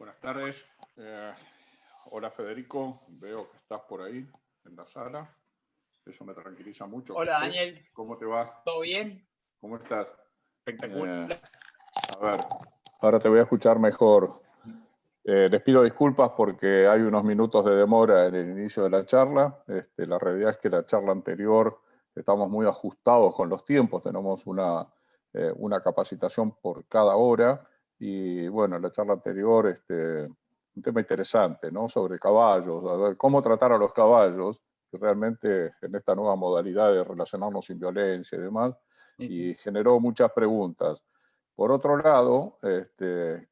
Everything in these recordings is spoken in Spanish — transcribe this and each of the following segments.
Buenas tardes. Hola Federico, veo que estás por ahí en la sala. Eso me tranquiliza mucho. Hola Daniel. ¿Cómo te va? ¿Todo bien? ¿Cómo estás? Espectacular. A ver, ahora te voy a escuchar mejor. Les pido disculpas porque hay unos minutos de demora en el inicio de la charla. La realidad es que la charla anterior estamos muy ajustados con los tiempos, tenemos una capacitación por cada hora y bueno, la charla anterior, un tema interesante, ¿no? Sobre caballos, a ver, cómo tratar a los caballos, que realmente en esta nueva modalidad de relacionarnos sin violencia y demás, y generó muchas preguntas. Por otro lado,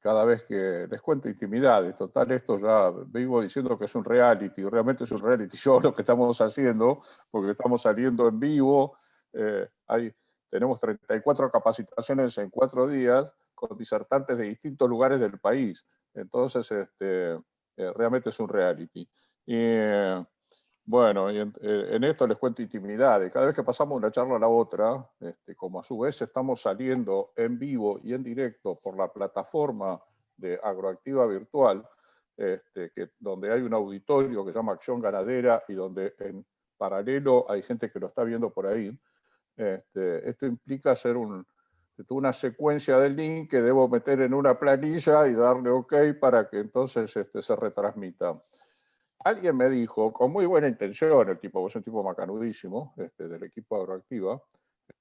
cada vez que les cuento intimidades, total, esto ya vivo diciendo que es un reality, realmente es un reality show lo que estamos haciendo, porque estamos saliendo en vivo, tenemos 34 capacitaciones en 4 días con disertantes de distintos lugares del país, entonces realmente es un reality. Bueno, y en esto les cuento intimidades. Cada vez que pasamos una charla a la otra, como a su vez estamos saliendo en vivo y en directo por la plataforma de Agroactiva Virtual, donde hay un auditorio que se llama Acción Ganadera y donde en paralelo hay gente que lo está viendo por ahí, esto implica hacer una secuencia del link que debo meter en una planilla y darle OK para que entonces se retransmita. Alguien me dijo, con muy buena intención, el tipo, vos es un tipo macanudísimo, del equipo Agroactiva,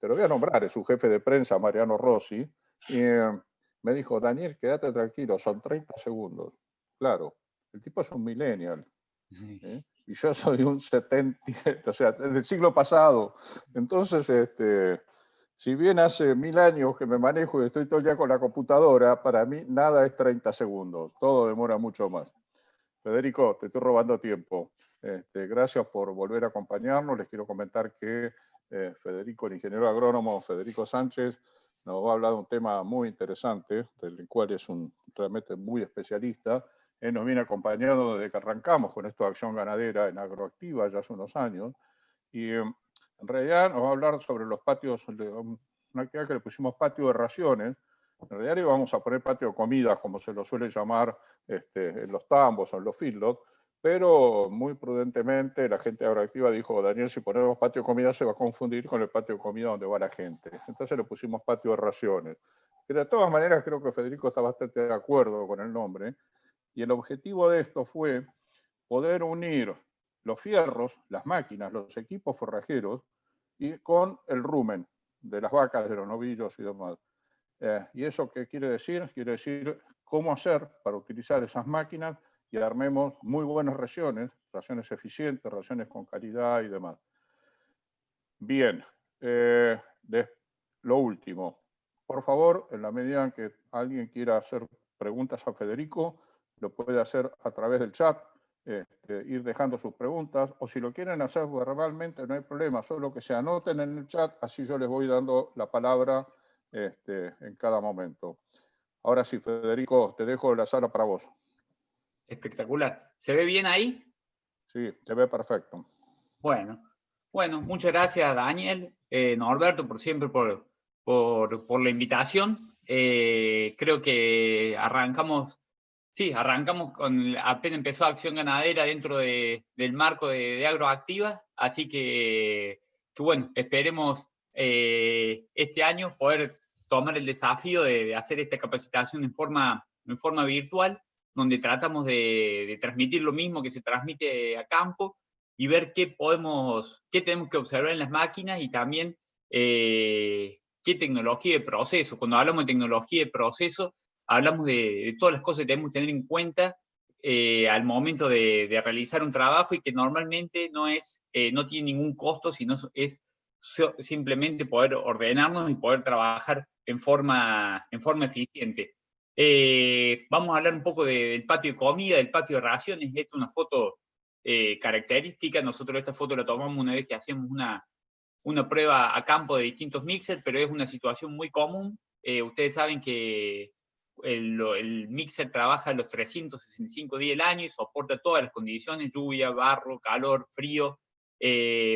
lo voy a nombrar, es su jefe de prensa, Mariano Rossi, y me dijo, Daniel, quédate tranquilo, son 30 segundos. Claro, el tipo es un millennial, y yo soy un 70, o sea, del siglo pasado. Entonces, si bien hace 1000 años que me manejo y estoy todo el día con la computadora, para mí nada es 30 segundos, todo demora mucho más. Federico, te estoy robando tiempo. Gracias por volver a acompañarnos. Les quiero comentar que Federico, el ingeniero agrónomo Federico Sánchez, nos va a hablar de un tema muy interesante, del cual es realmente muy especialista. Él nos viene acompañando desde que arrancamos con esto de Acción Ganadera en Agroactiva, ya hace unos años, y en realidad nos va a hablar sobre los patios, una actividad que le pusimos patio de raciones. En realidad le vamos a poner patio de comidas, como se lo suele llamar en los tambos o en los feedlots, pero muy prudentemente la gente de Agroactiva dijo, Daniel, si ponemos patio de comida se va a confundir con el patio de comida donde va la gente. Entonces le pusimos patio de raciones. Pero de todas maneras creo que Federico está bastante de acuerdo con el nombre, y el objetivo de esto fue poder unir los fierros, las máquinas, los equipos forrajeros, y con el rumen de las vacas, de los novillos y demás. ¿Y eso qué quiere decir? Quiere decir cómo hacer para utilizar esas máquinas y armemos muy buenas raciones eficientes, raciones con calidad y demás. Bien, lo último. Por favor, en la medida en que alguien quiera hacer preguntas a Federico, lo puede hacer a través del chat, ir dejando sus preguntas, o si lo quieren hacer verbalmente, no hay problema, solo que se anoten en el chat, así yo les voy dando la palabra en cada momento. Ahora sí, Federico, te dejo la sala para vos. Espectacular. ¿Se ve bien ahí? Sí, te ve perfecto. Bueno, muchas gracias Daniel, Norberto, por siempre por la invitación. Creo que arrancamos con, apenas empezó Acción Ganadera dentro del marco de Agroactiva, así que bueno, esperemos este año poder tomar el desafío de hacer esta capacitación en forma virtual, donde tratamos de transmitir lo mismo que se transmite a campo y ver qué tenemos que observar en las máquinas y también qué tecnología de proceso. Cuando hablamos de tecnología de proceso, hablamos de todas las cosas que tenemos que tener en cuenta al momento de realizar un trabajo y que normalmente no tiene ningún costo, sino es simplemente poder ordenarnos y poder trabajar en forma eficiente. Vamos a hablar un poco del patio de comida, del patio de raciones. Esta es una foto característica. Nosotros esta foto la tomamos una vez que hacíamos una prueba a campo de distintos mixers, pero es una situación muy común. Ustedes saben que el mixer trabaja los 365 días del año y soporta todas las condiciones, lluvia, barro, calor, frío,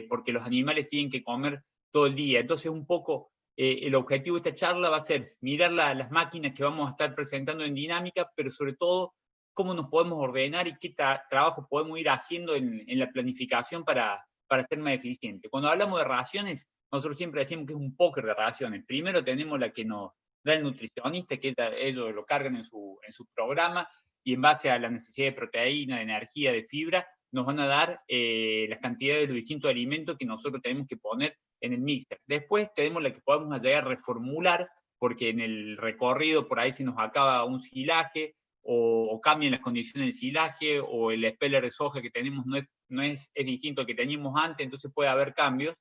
porque los animales tienen que comer todo el día. Entonces, un poco el objetivo de esta charla va a ser mirar las máquinas que vamos a estar presentando en dinámica, pero sobre todo cómo nos podemos ordenar y qué trabajo podemos ir haciendo en la planificación para ser más eficiente. Cuando hablamos de raciones, nosotros siempre decimos que es un póker de raciones. Primero tenemos la que nos da el nutricionista, que ellos lo cargan en su programa, y en base a la necesidad de proteína, de energía, de fibra, nos van a dar las cantidades de los distintos alimentos que nosotros tenemos que poner en el mixer. Después tenemos la que podemos llegar a reformular, porque en el recorrido por ahí se nos acaba un silaje, o cambian las condiciones del silaje, o el speller de soja que tenemos es distinto al que teníamos antes, entonces puede haber cambios.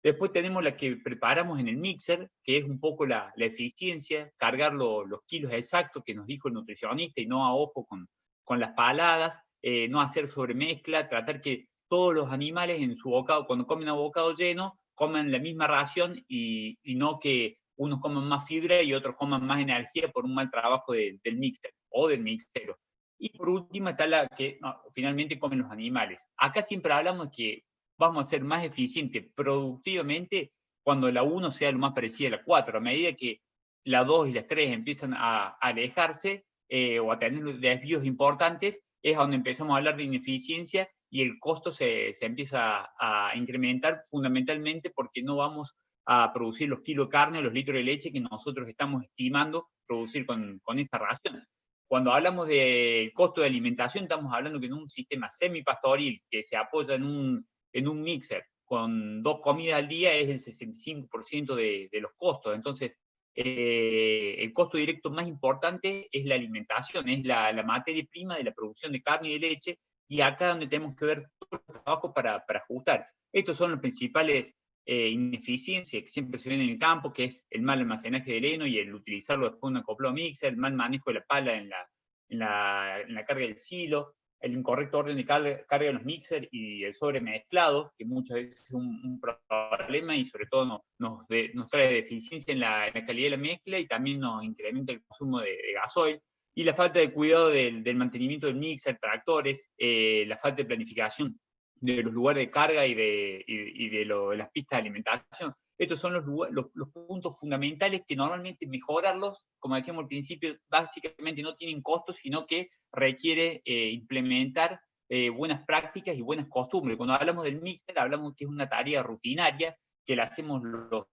Después tenemos la que preparamos en el mixer, que es un poco la eficiencia, cargar los kilos exactos que nos dijo el nutricionista y no a ojo con las paladas, no hacer sobremezcla, tratar que todos los animales en su bocado, cuando comen a bocado lleno, coman la misma ración y no que unos coman más fibra y otros coman más energía por un mal trabajo del mixer o del mixero. Y por último está la que finalmente comen los animales. Acá siempre hablamos de que vamos a ser más eficientes productivamente cuando la 1 sea lo más parecida a la 4. A medida que la 2 y las 3 empiezan a alejarse o a tener desvíos importantes, es donde empezamos a hablar de ineficiencia y el costo se empieza a incrementar fundamentalmente porque no vamos a producir los kilos de carne o los litros de leche que nosotros estamos estimando producir con esa ración. Cuando hablamos del costo de alimentación, estamos hablando que en un sistema semipastoril que se apoya en un mixer con 2 comidas al día es el 65% de los costos. Entonces, el costo directo más importante es la alimentación, es la materia prima de la producción de carne y de leche, y acá es donde tenemos que ver todo el trabajo para ajustar. Estos son los principales ineficiencias que siempre se ven en el campo, que es el mal almacenaje del heno y el utilizarlo después de un acoplado mixer, el mal manejo de la pala en la carga del silo, el incorrecto orden de carga de los mixers y el sobremezclado, que muchas veces es un problema y sobre todo nos trae deficiencia en la calidad de la mezcla y también nos incrementa el consumo de gasoil. Y la falta de cuidado del mantenimiento del mixer, tractores, la falta de planificación de los lugares de carga y de las pistas de alimentación. Estos son los puntos fundamentales que normalmente mejorarlos, como decíamos al principio, básicamente no tienen costos, sino que requiere implementar buenas prácticas y buenas costumbres. Cuando hablamos del mixer, hablamos que es una tarea rutinaria, que la hacemos los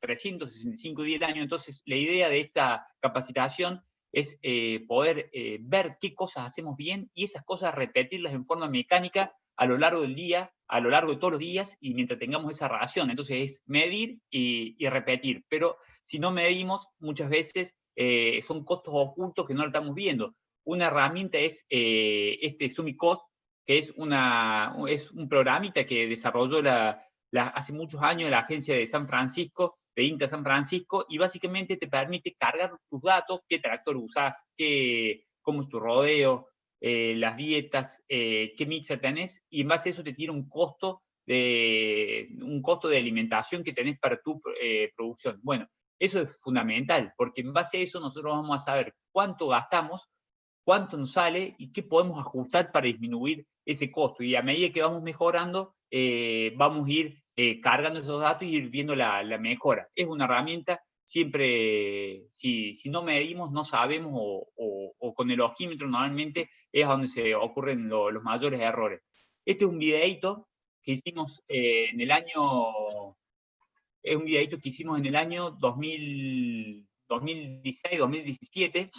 365 días del año. Entonces, la idea de esta capacitación es poder ver qué cosas hacemos bien y esas cosas repetirlas en forma mecánica a lo largo del día, a lo largo de todos los días, y mientras tengamos esa ración. Entonces es medir y repetir. Pero si no medimos, muchas veces son costos ocultos que no lo estamos viendo. Una herramienta es este SumiCost, que es un programita que desarrolló hace muchos años la agencia de San Francisco, de INTA San Francisco, y básicamente te permite cargar tus datos, qué tractor usás, cómo es tu rodeo, las dietas, qué mixer tenés, y en base a eso te tira un costo de alimentación que tenés para tu producción. Bueno, eso es fundamental, porque en base a eso nosotros vamos a saber cuánto gastamos, cuánto nos sale y qué podemos ajustar para disminuir ese costo. Y a medida que vamos mejorando, vamos a ir cargando esos datos y ir viendo la mejora. Es una herramienta, siempre, si no medimos, no sabemos, o con el ojímetro normalmente es donde se ocurren los mayores errores. Este es un videíto que hicimos en el año 2016-2017,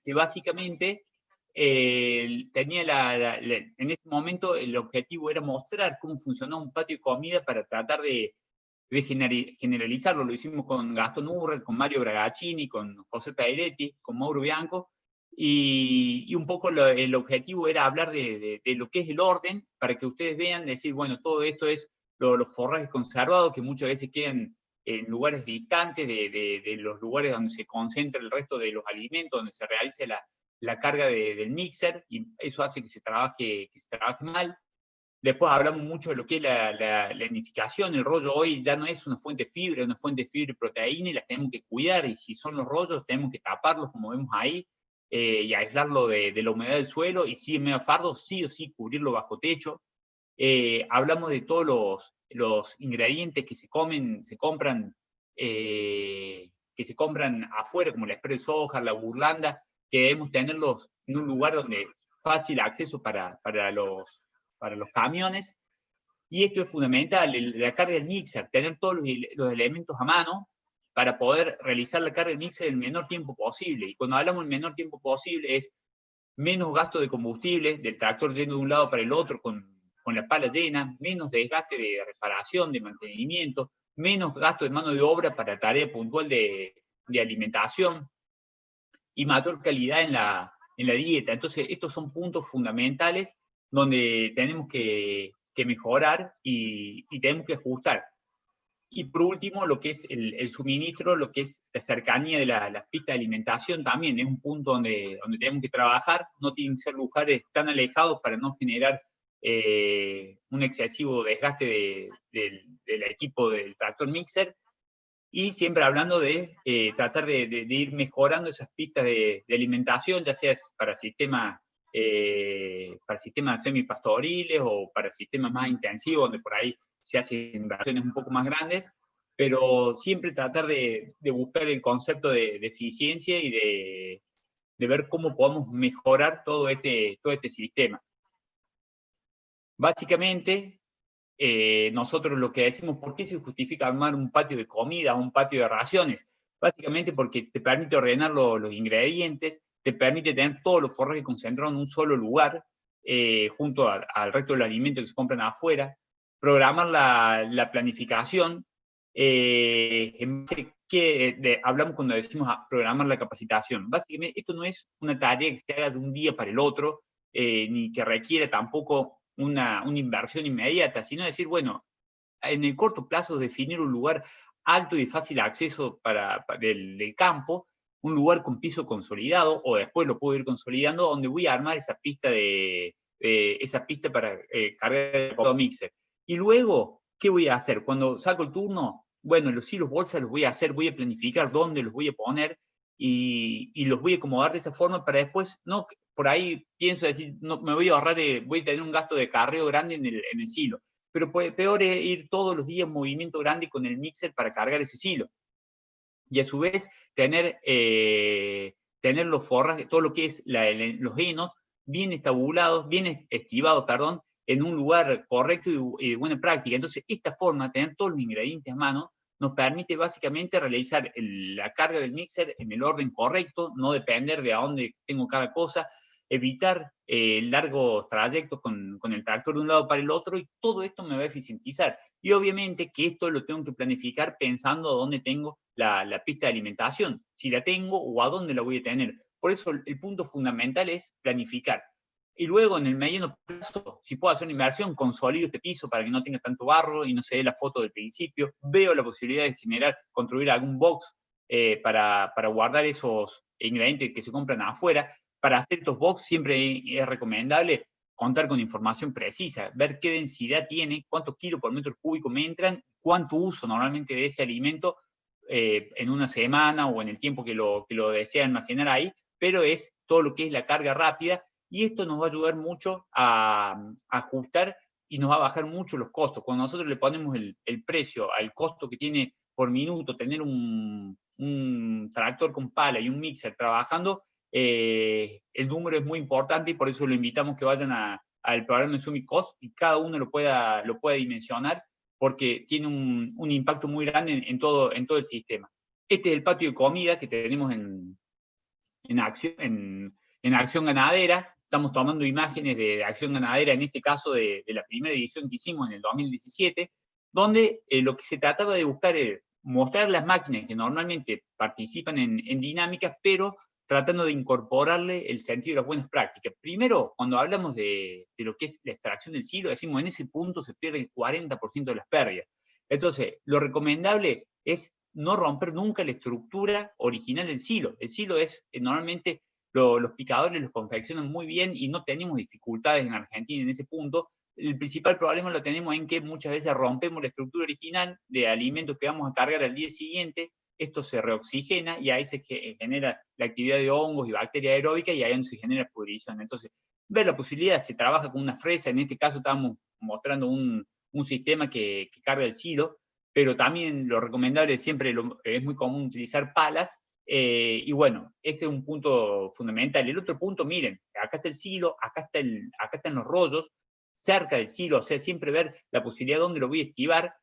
que básicamente tenía en ese momento el objetivo era mostrar cómo funcionaba un patio de comida para tratar de generalizarlo. Lo hicimos con Gastón Urre, con Mario Bragaccini, con José Pairetti, con Mauro Bianco, y un poco el objetivo era hablar de lo que es el orden, para que ustedes vean, decir, bueno, todo esto es los forrajes conservados, que muchas veces quedan en lugares distantes de los lugares donde se concentra el resto de los alimentos, donde se realiza la carga del mixer, y eso hace que se trabaje mal. Después hablamos mucho de lo que es la nidificación. El rollo hoy ya no es una fuente de fibra, es una fuente de fibra y proteína, y las tenemos que cuidar, y si son los rollos tenemos que taparlos, como vemos ahí, y aislarlo de la humedad del suelo, y si es medio fardo, sí o sí cubrirlo bajo techo. Hablamos de todos los ingredientes que se compran afuera, como la spray soja, la burlanda, que debemos tenerlos en un lugar donde fácil acceso para los camiones. Y esto es fundamental, la carga del mixer, tener todos los elementos a mano para poder realizar la carga del mixer en el menor tiempo posible. Y cuando hablamos del menor tiempo posible es menos gasto de combustible, del tractor yendo de un lado para el otro con la pala llena, menos desgaste de reparación, de mantenimiento, menos gasto de mano de obra para tarea puntual de alimentación y mayor calidad en la dieta. Entonces, estos son puntos fundamentales donde tenemos que mejorar y tenemos que ajustar. Y por último, lo que es el suministro, lo que es la cercanía de las pistas de alimentación también es un punto donde tenemos que trabajar. No tienen que ser lugares tan alejados para no generar un excesivo desgaste del equipo del tractor mixer. Y siempre hablando de tratar de ir mejorando esas pistas de alimentación, ya sea para sistemas semipastoriles o para sistemas más intensivos, donde por ahí se hacen inversiones un poco más grandes, pero siempre tratar de buscar el concepto de eficiencia y de ver cómo podemos mejorar todo este sistema. Básicamente, nosotros lo que decimos, ¿por qué se justifica armar un patio de comida, un patio de raciones? Básicamente porque te permite ordenar los ingredientes, te permite tener todos los forrajes concentrados en un solo lugar, junto al resto del alimento que se compran afuera, programar la planificación, en base que hablamos cuando decimos programar la capacitación. Básicamente esto no es una tarea que se haga de un día para el otro, ni que requiera tampoco una inversión inmediata, sino decir, bueno, en el corto plazo definir un lugar alto y fácil acceso del campo, un lugar con piso consolidado, o después lo puedo ir consolidando, donde voy a armar esa pista para cargar el mixer. Y luego, ¿qué voy a hacer? Cuando saco el turno, bueno, los hilos bolsa los voy a hacer, voy a planificar dónde los voy a poner y los voy a acomodar de esa forma para después, no, por ahí pienso decir, no, me voy a ahorrar, voy a tener un gasto de carreo grande en el silo. Pero peor es ir todos los días en movimiento grande con el mixer para cargar ese silo. Y a su vez tener los forrajes, todo lo que es los henos, bien estabulados, bien estivados, perdón, en un lugar correcto y de buena práctica. Entonces, esta forma, tener todos los ingredientes a mano, nos permite básicamente realizar la carga del mixer en el orden correcto, no depender de a dónde tengo cada cosa, evitar largos trayectos con el tractor de un lado para el otro, y todo esto me va a eficientizar. Y obviamente que esto lo tengo que planificar pensando a dónde tengo la pista de alimentación, si la tengo o a dónde la voy a tener. Por eso el punto fundamental es planificar. Y luego en el mediano plazo, si puedo hacer una inversión, consolido este piso para que no tenga tanto barro y no se dé la foto del principio. Veo la posibilidad de construir algún box para guardar esos ingredientes que se compran afuera. Para hacer estos box siempre es recomendable contar con información precisa, ver qué densidad tiene, cuántos kilos por metro cúbico me entran, cuánto uso normalmente de ese alimento en una semana o en el tiempo que lo desea almacenar ahí, pero es todo lo que es la carga rápida, y esto nos va a ayudar mucho a ajustar y nos va a bajar mucho los costos. Cuando nosotros le ponemos el precio al costo que tiene por minuto tener un tractor con pala y un mixer trabajando, el número es muy importante, y por eso lo invitamos que vayan al programa de SumiCost y cada uno lo pueda dimensionar, porque tiene un impacto muy grande en todo el sistema. Este es el patio de comida que tenemos en Acción Ganadera. Estamos tomando imágenes de Acción Ganadera, en este caso de la primera edición que hicimos en el 2017, donde lo que se trataba de buscar es mostrar las máquinas que normalmente participan en dinámicas, pero tratando de incorporarle el sentido de las buenas prácticas. Primero, cuando hablamos de lo que es la extracción del silo, decimos en ese punto se pierde el 40% de las pérdidas. Entonces, lo recomendable es no romper nunca la estructura original del silo. El silo es normalmente los picadores los confeccionan muy bien y no tenemos dificultades en Argentina en ese punto. El principal problema lo tenemos en que muchas veces rompemos la estructura original de alimentos que vamos a cargar al día siguiente. Esto se reoxigena y ahí se genera la actividad de hongos y bacterias aeróbicas, y ahí es donde se genera pudrición. Entonces, ver la posibilidad, se trabaja con una fresa, en este caso estamos mostrando un sistema que carga el silo, pero también lo recomendable siempre es muy común utilizar palas, Y bueno, ese es un punto fundamental. El otro punto, miren, acá está el silo, acá están los rollos, cerca del silo, o sea, siempre ver la posibilidad de dónde lo voy a esquivar.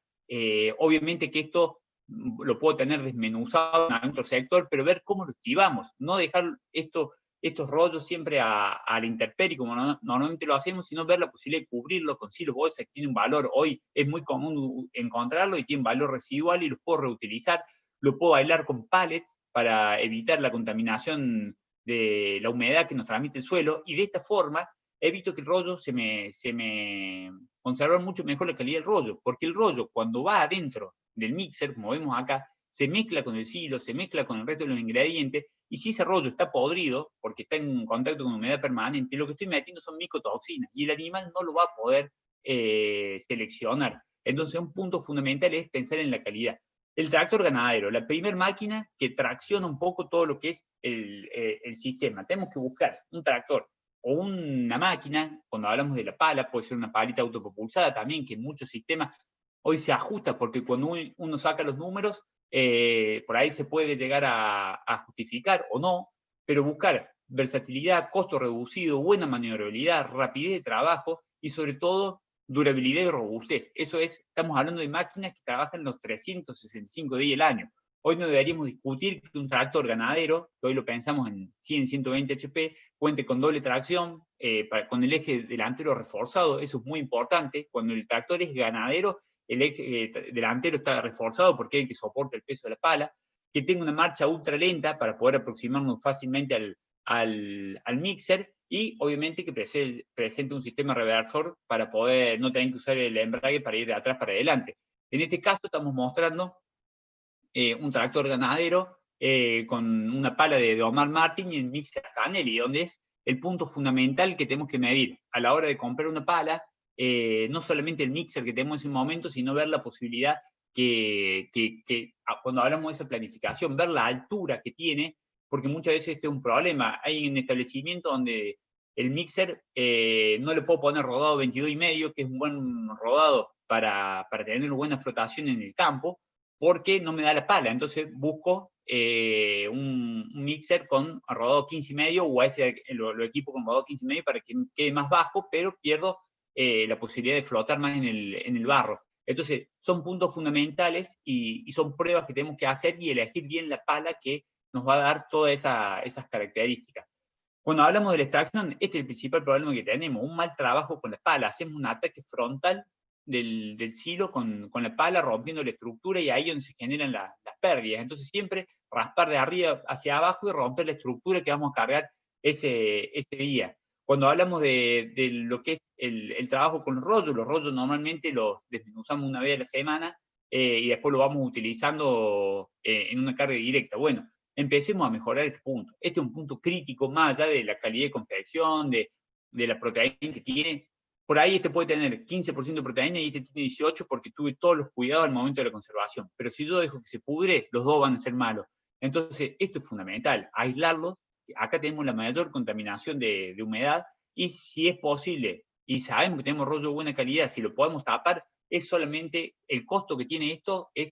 Obviamente que esto lo puedo tener desmenuzado en otro sector, pero ver cómo lo esquivamos, no dejar estos rollos siempre a la intemperie, como normalmente lo hacemos, sino ver la posibilidad de cubrirlo con silos bolsa, que tiene un valor. Hoy es muy común encontrarlo y tiene un valor residual y los puedo reutilizar. Lo puedo aislar con pallets para evitar la contaminación de la humedad que nos transmite el suelo, y de esta forma evito que el rollo se me conserve mucho mejor la calidad del rollo, porque el rollo, cuando va adentro del mixer, como vemos acá, se mezcla con el silo, se mezcla con el resto de los ingredientes, y si ese rollo está podrido, porque está en contacto con humedad permanente, lo que estoy metiendo son micotoxinas, y el animal no lo va a poder seleccionar. Entonces, un punto fundamental es pensar en la calidad. El tractor ganadero, la primera máquina que tracciona un poco todo lo que es el sistema. Tenemos que buscar un tractor o una máquina, cuando hablamos de la pala, puede ser una palita autopropulsada también, que en muchos sistemas hoy se ajusta, porque cuando uno saca los números, por ahí se puede llegar a justificar o no, pero buscar versatilidad, costo reducido, buena maniobrabilidad, rapidez de trabajo y sobre todo durabilidad y robustez. Eso es, estamos hablando de máquinas que trabajan los 365 días del año. Hoy no deberíamos discutir que un tractor ganadero, que hoy lo pensamos en 100, 120 HP, cuente con doble tracción, con el eje delantero reforzado. Eso es muy importante. Cuando el tractor es ganadero, el eje delantero está reforzado porque es el que soporta el peso de la pala, que tenga una marcha ultra lenta para poder aproximarnos fácilmente al mixer, y obviamente que presente un sistema reversor para poder no tener que usar el embrague para ir de atrás para adelante. En este caso estamos mostrando un tractor ganadero con una pala de Omar Martin y el mixer Canelli, donde es el punto fundamental que tenemos que medir a la hora de comprar una pala. No solamente el mixer que tenemos en ese momento, sino ver la posibilidad que cuando hablamos de esa planificación, ver la altura que tiene, porque muchas veces este es un problema. Hay un establecimiento donde el mixer no le puedo poner rodado 22,5, que es un buen rodado para tener una buena flotación en el campo, porque no me da la pala. Entonces busco un mixer con rodado 15,5, o a ese lo equipo con rodado 15,5 para que quede más bajo, pero pierdo la posibilidad de flotar más en el barro. Entonces, son puntos fundamentales y son pruebas que tenemos que hacer y elegir bien la pala que nos va a dar todas esas características. Cuando hablamos de la extracción, este es el principal problema que tenemos, un mal trabajo con la pala. Hacemos un ataque frontal del silo con la pala, rompiendo la estructura, y ahí es donde se generan las pérdidas. Entonces siempre raspar de arriba hacia abajo y romper la estructura que vamos a cargar ese día. Cuando hablamos de lo que es el trabajo con los rollos normalmente los desmenuzamos una vez a la semana y después lo vamos utilizando en una carga directa. Bueno, empecemos a mejorar este punto. Este es un punto crítico, más allá de la calidad de confección, de la proteína que tiene. Por ahí este puede tener 15% de proteína y este tiene 18 porque tuve todos los cuidados al momento de la conservación. Pero si yo dejo que se pudre, los dos van a ser malos. Entonces, esto es fundamental, aislarlos. Acá tenemos la mayor contaminación de humedad, y si es posible, y sabemos que tenemos rollo de buena calidad, si lo podemos tapar, es solamente el costo que tiene esto es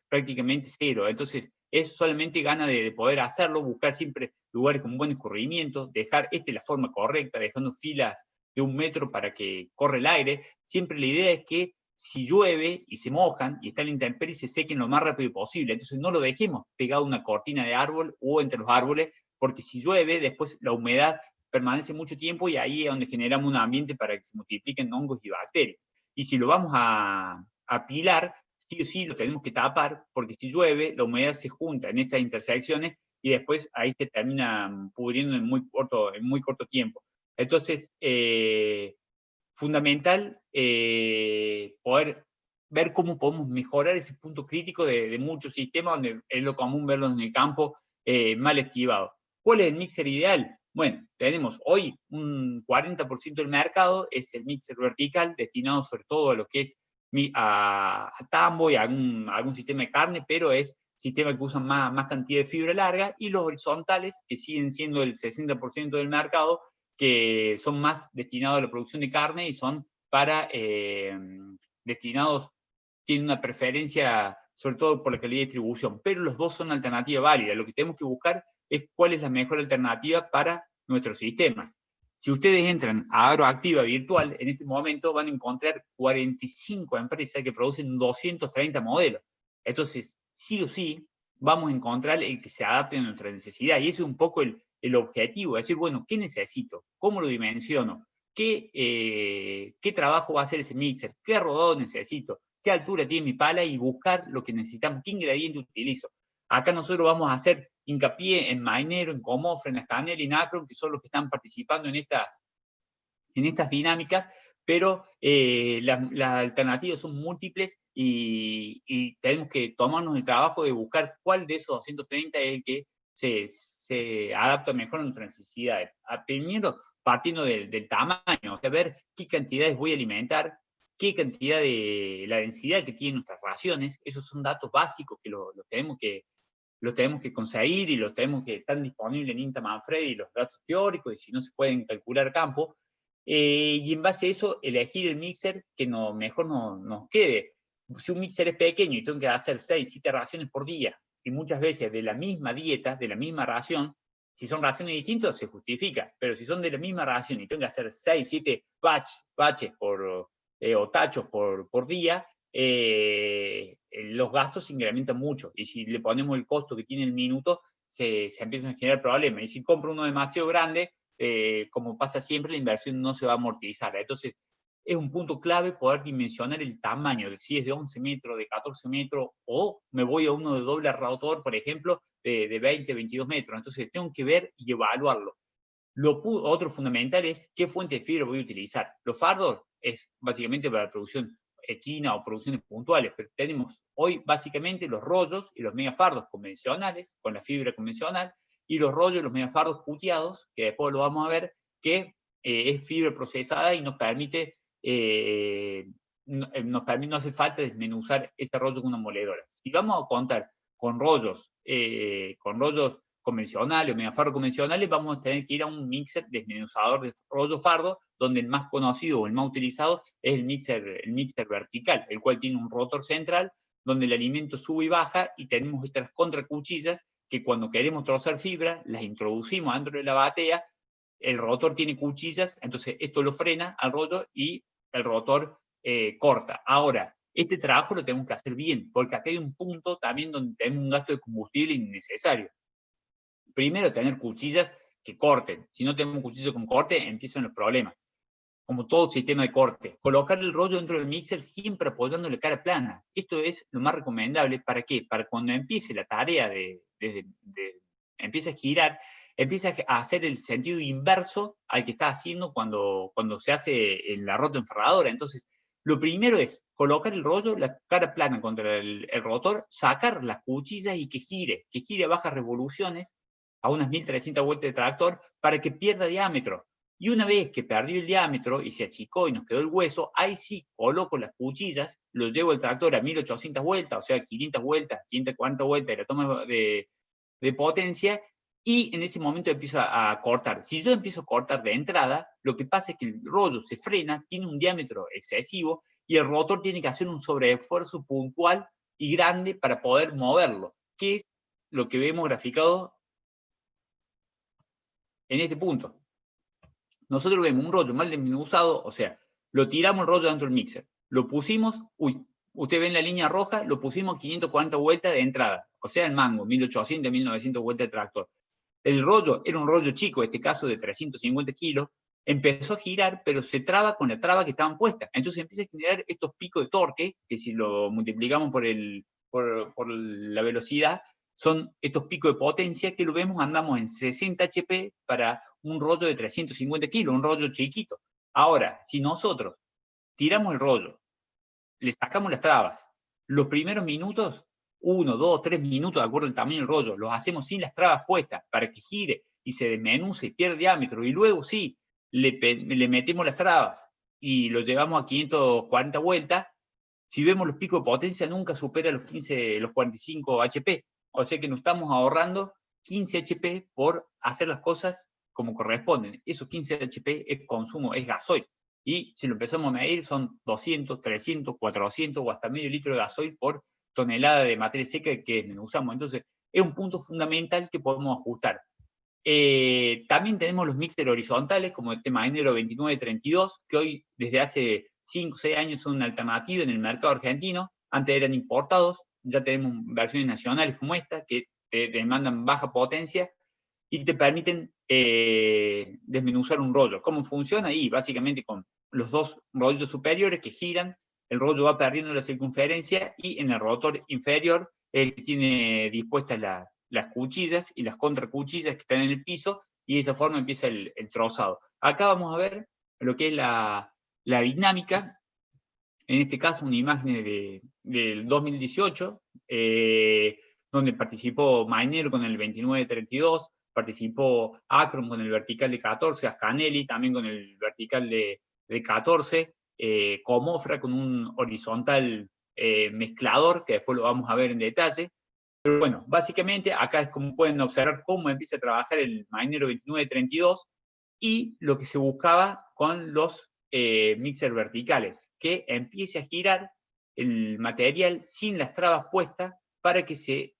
prácticamente cero. Entonces, es solamente gana de poder hacerlo, buscar siempre lugares con buen escurrimiento, dejar la forma correcta, dejando filas de 1 metro para que corra el aire. Siempre la idea es que si llueve y se mojan y está en la intemperie, se sequen lo más rápido posible. Entonces no lo dejemos pegado a una cortina de árbol o entre los árboles, porque si llueve, después la humedad permanece mucho tiempo y ahí es donde generamos un ambiente para que se multipliquen hongos y bacterias. Y si lo vamos a apilar, sí o sí lo tenemos que tapar, porque si llueve, la humedad se junta en estas intersecciones y después ahí se termina pudriendo en muy corto tiempo. Entonces, fundamental poder ver cómo podemos mejorar ese punto crítico de muchos sistemas donde es lo común verlos en el campo mal esquivado. ¿Cuál es el mixer ideal? Bueno, tenemos hoy un 40% del mercado, es el mixer vertical, destinado sobre todo a lo que es a tambo y a algún sistema de carne, pero es sistema que usan más cantidad de fibra larga, y los horizontales, que siguen siendo el 60% del mercado, que son más destinados a la producción de carne y son para destinados, tienen una preferencia sobre todo por la calidad de distribución, pero los dos son alternativas válidas. Lo que tenemos que buscar es cuál es la mejor alternativa para nuestro sistema. Si ustedes entran a Agroactiva Virtual, en este momento van a encontrar 45 empresas que producen 230 modelos. Entonces, sí o sí, vamos a encontrar el que se adapte a nuestra necesidad. Y ese es un poco el objetivo, es decir, bueno, ¿qué necesito? ¿Cómo lo dimensiono? ¿Qué trabajo va a hacer ese mixer? ¿Qué rodado necesito? ¿Qué altura tiene mi pala? Y buscar lo que necesitamos, qué ingrediente utilizo. Acá nosotros vamos a hacer hincapié en Mainero, en Comofra, en Ascanel y en Acron, que son los que están participando en estas dinámicas, pero las alternativas son múltiples y tenemos que tomarnos el trabajo de buscar cuál de esos 230 es el que se adapta mejor a nuestras necesidades. Primero, partiendo del tamaño, o sea, ver qué cantidades voy a alimentar, qué cantidad de la densidad que tienen nuestras raciones. Esos son datos básicos que los tenemos que conseguir y los tenemos que estar disponibles en INTA Manfredi, los datos teóricos, y si no se pueden calcular a campo. Y en base a eso, elegir el mixer que mejor nos quede. Si un mixer es pequeño y tengo que hacer 6, 7 raciones por día, y muchas veces de la misma dieta, de la misma ración, si son raciones distintas, se justifica, pero si son de la misma ración y tengo que hacer 6, 7 baches o tachos por día, los gastos se incrementan mucho, y si le ponemos el costo que tiene el minuto, se empiezan a generar problemas. Y si compro uno demasiado grande, como pasa siempre, la inversión no se va a amortizar. Entonces, es un punto clave poder dimensionar el tamaño, de si es de 11 metros, de 14 metros, o me voy a uno de doble rotor, por ejemplo, de 20, 22 metros. Entonces, tengo que ver y evaluarlo. Otro fundamental es qué fuente de fibra voy a utilizar. Los fardos es básicamente para la producción equina o producciones puntuales, pero tenemos hoy básicamente los rollos y los megafardos convencionales, con la fibra convencional, y los rollos y los megafardos puteados, que después lo vamos a ver, que es fibra procesada y nos permite, no hace falta desmenuzar ese rollo con una moledora. Si vamos a contar con rollos convencionales o megafardos convencionales, vamos a tener que ir a un mixer desmenuzador de rollo fardo, donde el más conocido o el más utilizado es el mixer vertical, el cual tiene un rotor central donde el alimento sube y baja, y tenemos estas contracuchillas que cuando queremos trozar fibra, las introducimos dentro de la batea, el rotor tiene cuchillas, entonces esto lo frena al rollo y el rotor corta. Ahora, este trabajo lo tenemos que hacer bien, porque acá hay un punto también donde tenemos un gasto de combustible innecesario. Primero, tener cuchillas que corten. Si no tenemos cuchillas con corte, empiezan los problemas. Como todo sistema de corte. Colocar el rollo dentro del mixer siempre apoyándole cara plana. Esto es lo más recomendable. ¿Para qué? Para cuando empiece la tarea empieza a girar, empieza a hacer el sentido inverso al que está haciendo cuando se hace la rotoenferradora. Entonces, lo primero es colocar el rollo, la cara plana contra el rotor, sacar las cuchillas y que gire a bajas revoluciones, a unas 1300 vueltas de tractor, para que pierda diámetro. Y una vez que perdió el diámetro y se achicó y nos quedó el hueso, ahí sí coloco las cuchillas, lo llevo el tractor a 1800 vueltas, o sea, 500 vueltas, 540 vueltas de la toma de potencia, y en ese momento empiezo a cortar. Si yo empiezo a cortar de entrada, lo que pasa es que el rollo se frena, tiene un diámetro excesivo, y el rotor tiene que hacer un sobreesfuerzo puntual y grande para poder moverlo, que es lo que vemos graficado en este punto. Nosotros vemos un rollo mal desmenuzado, o sea, lo tiramos el rollo dentro del mixer, lo pusimos, usted ve en la línea roja, lo pusimos 540 vueltas de entrada, o sea, en mango, 1800, 1900 vueltas de tractor. El rollo era un rollo chico, en este caso de 350 kilos, empezó a girar, pero se traba con la traba que estaban puestas. Entonces empieza a generar estos picos de torque, que si lo multiplicamos por la velocidad, son estos picos de potencia que lo vemos, andamos en 60 HP para un rollo de 350 kilos, un rollo chiquito. Ahora, si nosotros tiramos el rollo, le sacamos las trabas, los primeros minutos, 1, 2, 3 minutos, de acuerdo al tamaño del rollo, los hacemos sin las trabas puestas para que gire y se desmenuce y pierda diámetro, y luego sí, le metemos las trabas y lo llevamos a 540 vueltas. Si vemos los picos de potencia, nunca supera los 45 HP. O sea que nos estamos ahorrando 15 HP por hacer las cosas como corresponden. Esos 15 HP es consumo, es gasoil. Y si lo empezamos a medir, son 200, 300, 400 o hasta medio litro de gasoil por tonelada de materia seca que desmenuzamos. Entonces, es un punto fundamental que podemos ajustar. También tenemos los mixers horizontales, como este Mainero 2932, que hoy, desde hace 5 o 6 años, son una alternativa en el mercado argentino. Antes eran importados, ya tenemos versiones nacionales como esta, que te demandan baja potencia y te permiten desmenuzar un rollo. ¿Cómo funciona? Y básicamente con los dos rollos superiores que giran, el rollo va perdiendo la circunferencia y en el rotor inferior el que tiene dispuestas las cuchillas y las contracuchillas que están en el piso, y de esa forma empieza el trozado. Acá vamos a ver lo que es la dinámica, en este caso una imagen del 2018, donde participó Mainero con el 2932, participó Acron con el vertical de 14, Ascanelli también con el vertical de 14, Comofra con un horizontal mezclador, que después lo vamos a ver en detalle. Pero bueno, básicamente acá es como pueden observar cómo empieza a trabajar el Mainero 2932 y lo que se buscaba con los mixer verticales, que empiece a girar el material sin las trabas puestas para que se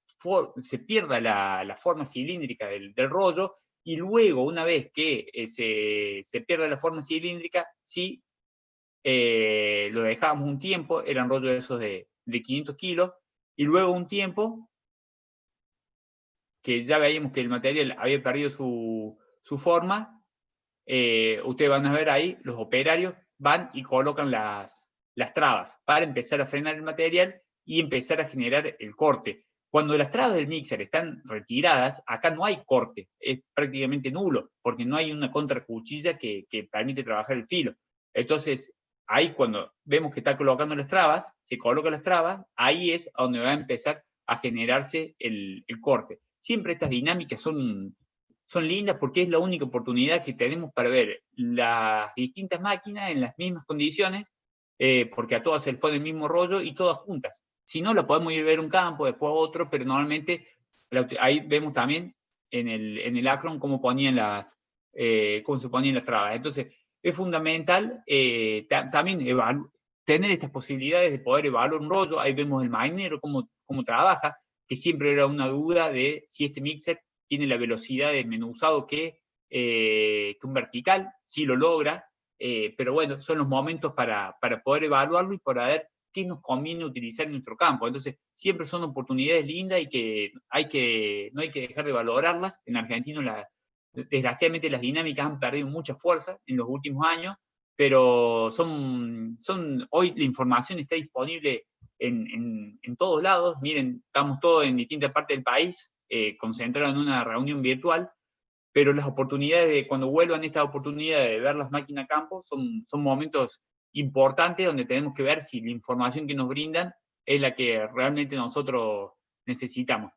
pierda la forma cilíndrica del rollo, y luego, una vez que se pierda la forma cilíndrica, sí lo dejábamos un tiempo, eran rollos esos de 500 kilos, y luego un tiempo que ya veíamos que el material había perdido su forma, ustedes van a ver ahí, los operarios van y colocan las trabas para empezar a frenar el material y empezar a generar el corte. Cuando las trabas del mixer están retiradas, acá no hay corte, es prácticamente nulo, porque no hay una contracuchilla que permite trabajar el filo. Entonces, ahí cuando vemos que está colocando las trabas, se colocan las trabas, ahí es donde va a empezar a generarse el corte. Siempre estas dinámicas son lindas porque es la única oportunidad que tenemos para ver las distintas máquinas en las mismas condiciones, porque a todas se les pone el mismo rollo y todas juntas. Si no, lo podemos ir a ver un campo, después otro, pero normalmente ahí vemos también en el Acron cómo se ponían las trabas. Entonces, es fundamental también tener estas posibilidades de poder evaluar un rollo. Ahí vemos el Mainero, cómo trabaja, que siempre era una duda de si este mixer tiene la velocidad de desmenuzado que un vertical, sí lo logra, pero bueno, son los momentos para poder evaluarlo y para ver qué nos conviene utilizar en nuestro campo. Entonces, siempre son oportunidades lindas y que no hay que dejar de valorarlas. En Argentina, desgraciadamente, las dinámicas han perdido mucha fuerza en los últimos años, pero hoy la información está disponible en todos lados. Miren, estamos todos en distintas partes del país, concentrados en una reunión virtual, pero las oportunidades cuando vuelvan estas oportunidades de ver las máquinas a campo son momentos importantes donde tenemos que ver si la información que nos brindan es la que realmente nosotros necesitamos.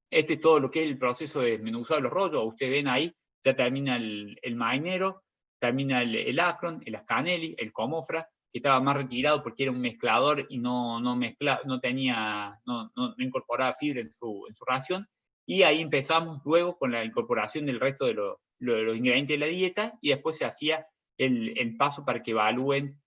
Este es todo lo que es el proceso de desmenuzado de los rollos. Ustedes ven ahí, ya termina el Mainero, termina el Acron, el Ascanelli, el Comofra, que estaba más retirado porque era un mezclador y no incorporaba fibra en su ración. Y ahí empezamos luego con la incorporación del resto de los ingredientes de la dieta, y después se hacía el paso para que evalúen,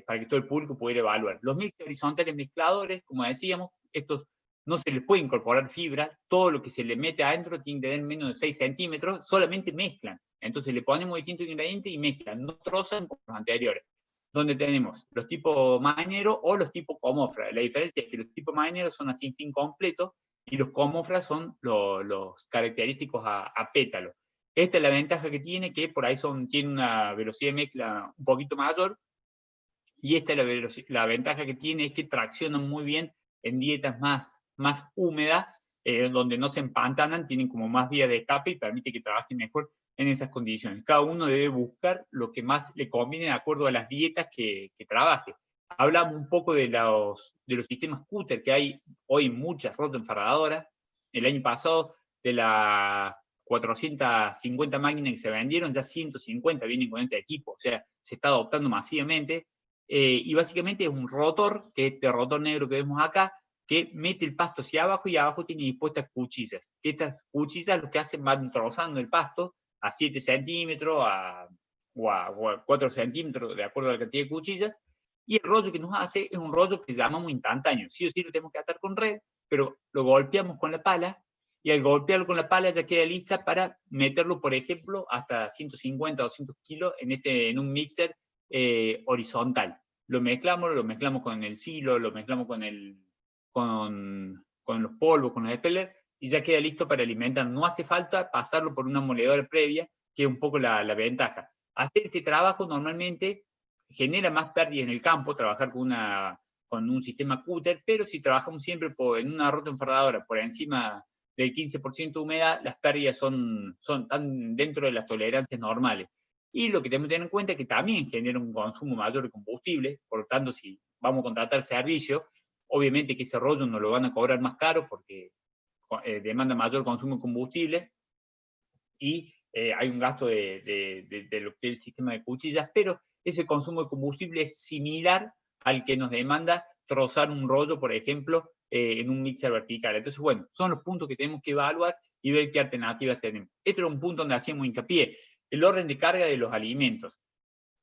para que todo el público pudiera evaluar. Los mixes horizontales mezcladores, como decíamos, estos no se les puede incorporar fibras, todo lo que se le mete adentro tiene que tener menos de 6 centímetros, solamente mezclan. Entonces le ponemos distintos ingredientes y mezclan, no trozan como los anteriores, donde tenemos los tipos Mainero o los tipos Comofra. La diferencia es que los tipos Mainero son a sin fin completo y los Comofra son los característicos a pétalo. Esta es la ventaja que tiene, que por ahí tiene una velocidad de mezcla un poquito mayor, y esta es la ventaja que tiene, es que traccionan muy bien en dietas más húmedas, donde no se empantanan, tienen como más vía de escape y permite que trabajen mejor en esas condiciones. Cada uno debe buscar lo que más le conviene de acuerdo a las dietas que trabaje. Hablamos un poco de los sistemas Cutter, que hay hoy muchas rotoenfardadoras. El año pasado, de las 450 máquinas que se vendieron, ya 150 vienen con este equipo, o sea, se está adoptando masivamente. Y básicamente es un rotor, que es este rotor negro que vemos acá, que mete el pasto hacia abajo y abajo tiene dispuestas cuchillas. Estas cuchillas lo que hacen, van trozando el pasto a 7 centímetros o a 4 centímetros, de acuerdo a la cantidad de cuchillas, y el rollo que nos hace es un rollo que llamamos instantáneo. Sí o sí lo tenemos que atar con red, pero lo golpeamos con la pala, y al golpearlo con la pala ya queda lista para meterlo, por ejemplo, hasta 150 o 200 kilos en un mixer horizontal. Lo mezclamos con el silo, lo mezclamos con los polvos, con los spellers, y ya queda listo para alimentar. No hace falta pasarlo por una moledora previa, que es un poco la ventaja. Hacer este trabajo normalmente genera más pérdidas en el campo, trabajar con un sistema cúter, pero si trabajamos siempre en una rotoenfardadora por encima del 15% de humedad, las pérdidas están dentro de las tolerancias normales. Y lo que tenemos que tener en cuenta es que también genera un consumo mayor de combustible, por lo tanto, si vamos a contratar servicio, obviamente que ese rollo nos lo van a cobrar más caro porque demanda mayor consumo de combustible, y hay un gasto de lo que es el sistema de cuchillas, pero ese consumo de combustible es similar al que nos demanda trozar un rollo, por ejemplo, en un mixer vertical. Entonces, bueno, son los puntos que tenemos que evaluar y ver qué alternativas tenemos. Este era un punto donde hacíamos hincapié, el orden de carga de los alimentos.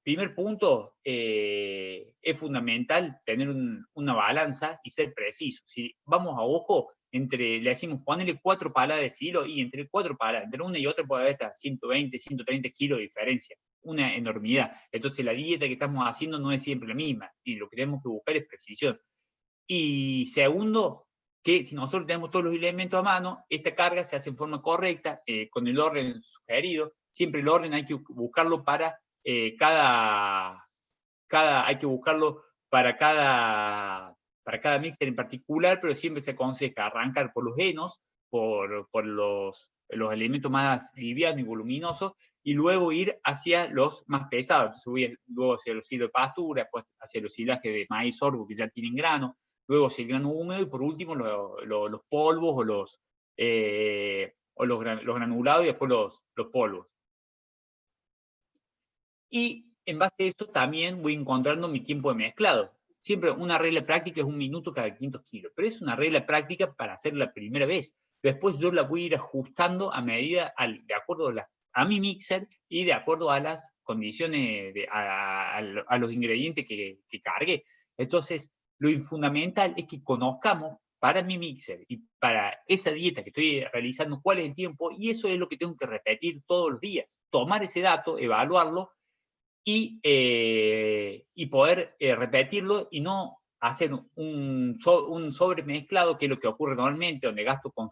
Primer punto, es fundamental tener una balanza y ser preciso. Si vamos a ojo, le decimos ponerle 4 palas de silo, y entre 4 palas, entre una y otra puede haber hasta 120, 130 kilos de diferencia. Una enormidad. Entonces la dieta que estamos haciendo no es siempre la misma, y lo que tenemos que buscar es precisión. Y segundo, que si nosotros tenemos todos los elementos a mano, esta carga se hace en forma correcta, con el orden sugerido. Siempre el orden hay que buscarlo para hay que buscarlo para cada mixer en particular, pero siempre se aconseja arrancar por los enos, por los elementos más livianos y voluminosos, y luego ir hacia los más pesados. Entonces luego hacia los hilos de pastura, después hacia los hilajes de maíz sorgo que ya tienen grano, luego hacia el grano húmedo, y por último los polvos o los granulados, y después los polvos. Y en base a esto también voy encontrando mi tiempo de mezclado. Siempre una regla práctica es 1 minuto cada 500 kilos, pero es una regla práctica para hacerlo la primera vez. Después yo la voy a ir ajustando a medida, de acuerdo a mi mixer y de acuerdo a las condiciones, a los ingredientes que cargué. Entonces, lo fundamental es que conozcamos para mi mixer y para esa dieta que estoy realizando cuál es el tiempo, y eso es lo que tengo que repetir todos los días. Tomar ese dato, evaluarlo, y poder repetirlo, y no hacer un sobremezclado, que es lo que ocurre normalmente, donde gasto con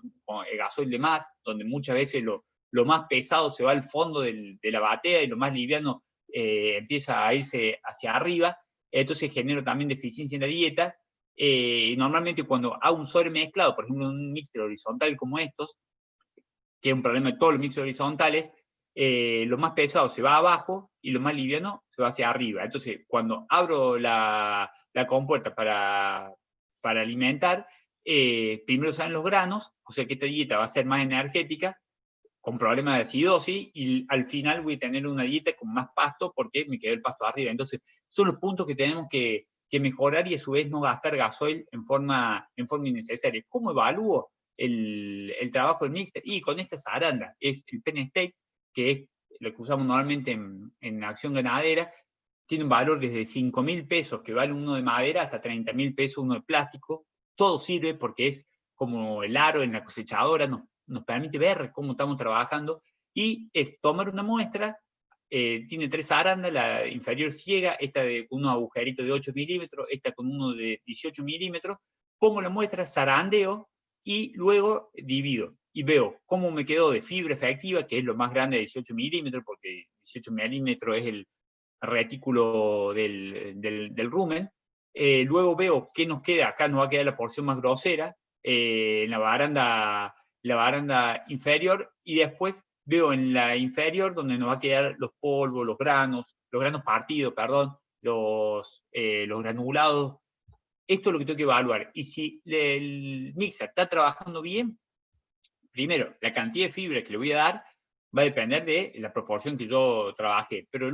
gasoil de más, donde muchas veces lo más pesado se va al fondo de la batea y lo más liviano empieza a irse hacia arriba. Entonces genero también deficiencia en la dieta. Normalmente cuando hago un sobremezclado, por ejemplo, en un mixer horizontal como estos, que es un problema de todos los mixers horizontales, lo más pesado se va abajo y lo más liviano se va hacia arriba. Entonces, cuando abro la compuerta para alimentar, primero salen los granos, o sea que esta dieta va a ser más energética, con problemas de acidosis, y al final voy a tener una dieta con más pasto porque me quedó el pasto arriba. Entonces, son los puntos que tenemos que mejorar, y a su vez no gastar gasoil en forma innecesaria. ¿Cómo evalúo el trabajo del mixer? Y con esta zaranda, es el pen stake, que es lo que usamos normalmente en acción ganadera. Tiene un valor desde 5.000 pesos, que vale uno de madera, hasta 30.000 pesos uno de plástico. Todo sirve porque es como el aro en la cosechadora, nos permite ver cómo estamos trabajando, y es tomar una muestra. Tiene 3 zarandas, la inferior ciega, esta con un agujerito de 8 milímetros, esta con uno de 18 milímetros. Pongo la muestra, zarandeo, y luego divido y veo cómo me quedó de fibra efectiva, que es lo más grande, de 18 milímetros, porque 18 milímetros es el retículo del rumen. Luego veo qué nos queda. Acá nos va a quedar la porción más grosera, en la baranda inferior, y después veo en la inferior donde nos va a quedar los polvos, los granos partidos, perdón, los granulados. Esto es lo que tengo que evaluar. Y si el mixer está trabajando bien, primero, la cantidad de fibra que le voy a dar va a depender de la proporción que yo trabajé. Pero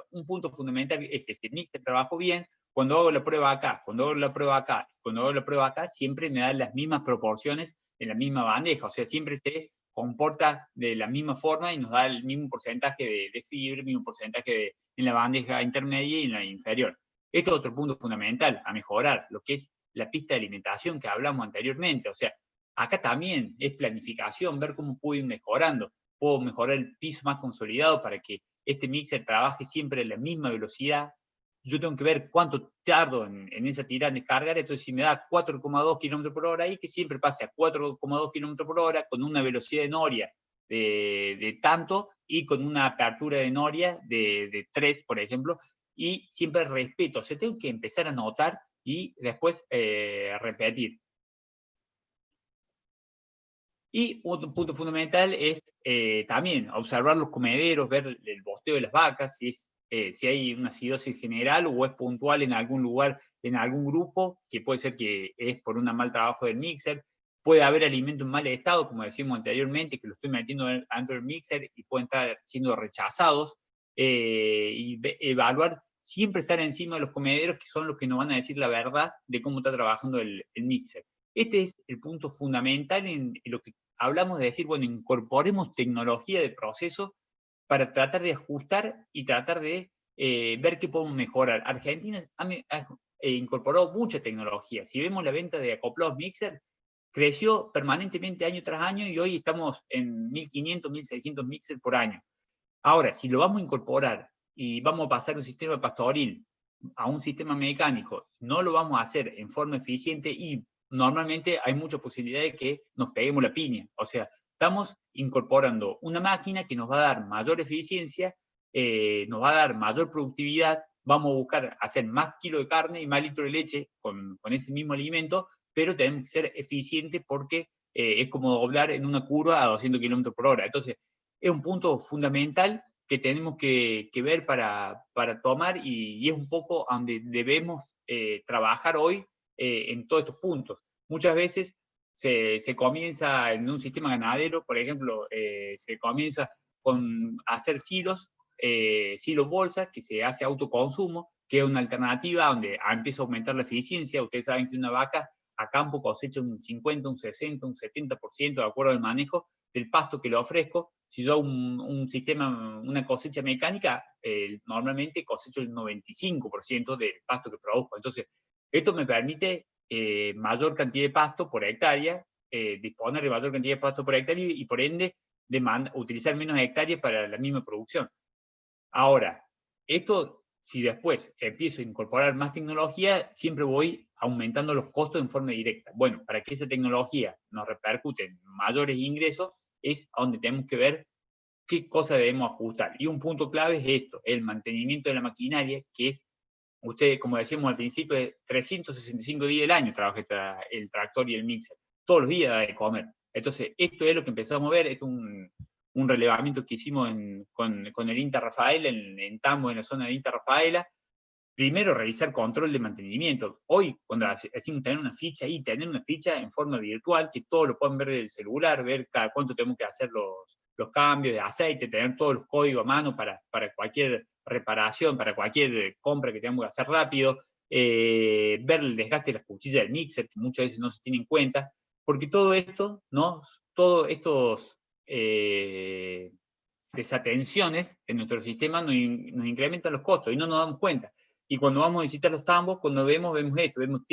un punto fundamental es que si el mixer trabajó bien, cuando hago la prueba acá, cuando hago la prueba acá, cuando hago la prueba acá, siempre me dan las mismas proporciones en la misma bandeja. O sea, siempre se comporta de la misma forma y nos da el mismo porcentaje de fibra, el mismo porcentaje en la bandeja intermedia y en la inferior. Esto es otro punto fundamental, a mejorar lo que es la pista de alimentación que hablamos anteriormente. O sea, acá también es planificación, ver cómo puedo ir mejorando. Puedo mejorar el piso más consolidado para que este mixer trabaje siempre a la misma velocidad. Yo tengo que ver cuánto tardo en esa tirada de cargar, entonces si me da 4,2 km por hora ahí, que siempre pase a 4,2 km por hora con una velocidad de noria de tanto y con una apertura de noria de 3, por ejemplo, y siempre respeto, o sea, tengo que empezar a notar y después repetir. Y otro punto fundamental es también observar los comederos, ver el bosteo de las vacas, si hay una acidosis general o es puntual en algún lugar, en algún grupo, que puede ser que es por un mal trabajo del mixer. Puede haber alimento en mal estado, como decimos anteriormente, que lo estoy metiendo dentro del mixer y pueden estar siendo rechazados. Y evaluar, siempre estar encima de los comederos, que son los que nos van a decir la verdad de cómo está trabajando el mixer. Este es el punto fundamental en lo que hablamos de decir, bueno, incorporemos tecnología de proceso para tratar de ajustar y tratar de ver qué podemos mejorar. Argentina ha incorporado mucha tecnología. Si vemos la venta de acoplados mixer, creció permanentemente año tras año y hoy estamos en 1.500, 1.600 mixer por año. Ahora, si lo vamos a incorporar y vamos a pasar un sistema pastoril a un sistema mecánico, no lo vamos a hacer en forma eficiente y normalmente hay mucha posibilidad de que nos peguemos la piña. O sea, estamos incorporando una máquina que nos va a dar mayor eficiencia, nos va a dar mayor productividad, vamos a buscar hacer más kilo de carne y más litro de leche con ese mismo alimento, pero tenemos que ser eficientes porque es como doblar en una curva a 200 km por hora. Entonces, es un punto fundamental que tenemos que ver para tomar y es un poco donde debemos trabajar hoy en todos estos puntos. Muchas veces se comienza en un sistema ganadero, por ejemplo, se comienza con hacer silos bolsas, que se hace autoconsumo, que es una alternativa donde empieza a aumentar la eficiencia. Ustedes saben que una vaca a campo cosecha un 50, un 60, un 70% de acuerdo al manejo del pasto que le ofrezco. Si yo un sistema, una cosecha mecánica, normalmente cosecho el 95% del pasto que produzco. Entonces, esto me permite mayor cantidad de pasto por hectárea, disponer de mayor cantidad de pasto por hectárea y por ende utilizar menos hectáreas para la misma producción. Ahora, esto, si después empiezo a incorporar más tecnología, siempre voy aumentando los costos en forma directa. Bueno, para que esa tecnología nos repercute en mayores ingresos, es a donde tenemos que ver qué cosas debemos ajustar. Y un punto clave es esto, el mantenimiento de la maquinaria, que es, ustedes, como decíamos al principio, 365 días del año trabaja el tractor y el mixer. Todos los días da de comer. Entonces, esto es lo que empezamos a ver, es un relevamiento que hicimos con el INTA Rafaela, en Tambo, en la zona de INTA Rafaela. Primero, realizar control de mantenimiento. Hoy, cuando decimos tener una ficha ahí, tener una ficha en forma virtual, que todos lo puedan ver del celular, ver cada cuánto tenemos que hacer los cambios de aceite, tener todos los códigos a mano para cualquier reparación, para cualquier compra que tengamos que hacer rápido, ver el desgaste de las cuchillas del mixer, que muchas veces no se tiene en cuenta, porque todo esto, ¿no? Todos estos desatenciones en nuestro sistema nos incrementan los costos y no nos damos cuenta. Y cuando vamos a visitar los tambos, cuando vemos esto, vemos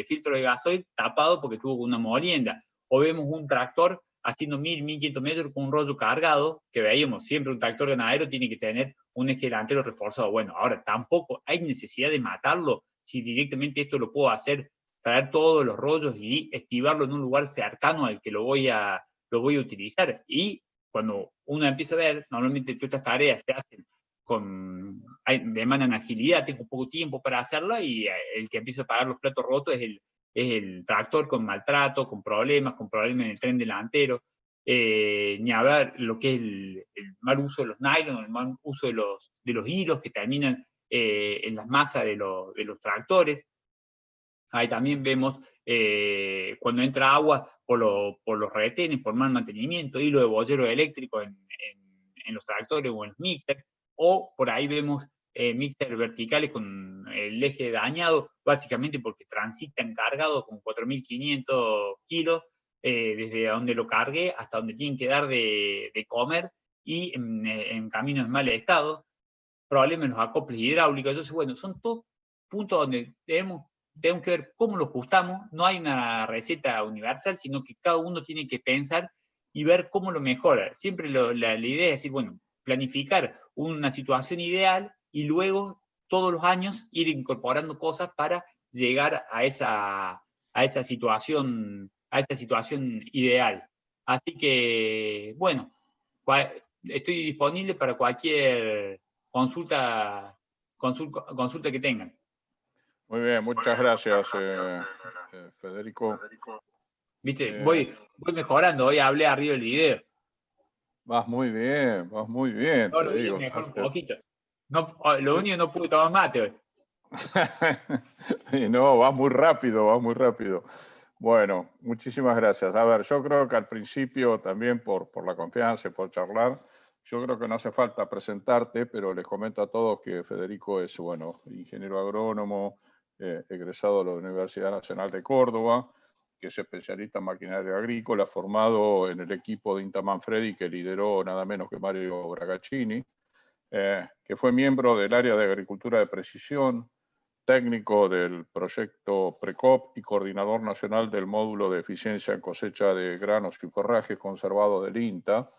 filtro de gasoil tapado porque tuvo una molienda, o vemos un tractor haciendo 1.000, 1.500 metros con un rollo cargado, que veíamos, siempre un tractor ganadero tiene que tener un eje delantero reforzado. Bueno, ahora tampoco hay necesidad de matarlo, si directamente esto lo puedo hacer, traer todos los rollos y estivarlo en un lugar cercano al que lo voy a utilizar. Y cuando uno empieza a ver, normalmente todas estas tareas se hacen demandan agilidad, tengo poco tiempo para hacerla y el que empieza a pagar los platos rotos es el tractor con maltrato, con problemas en el tren delantero, ni hablar lo que es el mal uso de los nylon, el mal uso de los hilos que terminan en las masas de los tractores. Ahí también vemos cuando entra agua por los retenes, por mal mantenimiento, hilo de bollero eléctrico en los tractores o en los mixers, o por ahí vemos mixers verticales con el eje dañado, básicamente porque transitan cargados con 4.500 kilos, desde donde lo cargué hasta donde tienen que dar de comer, y en caminos en mal estado, problemas en los acoples hidráulicos. Entonces, bueno, son todos punto donde tenemos que ver cómo lo ajustamos. No hay una receta universal, sino que cada uno tiene que pensar y ver cómo lo mejora. Siempre la idea es decir, bueno, planificar una situación ideal y luego todos los años ir incorporando cosas para llegar a esa situación ideal. Así que, bueno, estoy disponible para cualquier consulta que tengan. Muy bien, muchas gracias, Federico. Viste, voy mejorando, hoy hablé arriba del video. Vas muy bien, Ahora te día digo. mejor un poquito. No, lo único no pude tomar mate hoy. Y no, vas muy rápido, vas muy rápido. Bueno, muchísimas gracias. A ver, yo creo que al principio también por la confianza y por charlar, yo creo que no hace falta presentarte, pero les comento a todos que Federico es, bueno, ingeniero agrónomo, egresado de la Universidad Nacional de Córdoba, que es especialista en maquinaria agrícola, formado en el equipo de INTA Manfredi que lideró nada menos que Mario Bragaccini, que fue miembro del área de agricultura de precisión, técnico del proyecto PRECOP y coordinador nacional del módulo de eficiencia en cosecha de granos y forrajes conservados del INTA,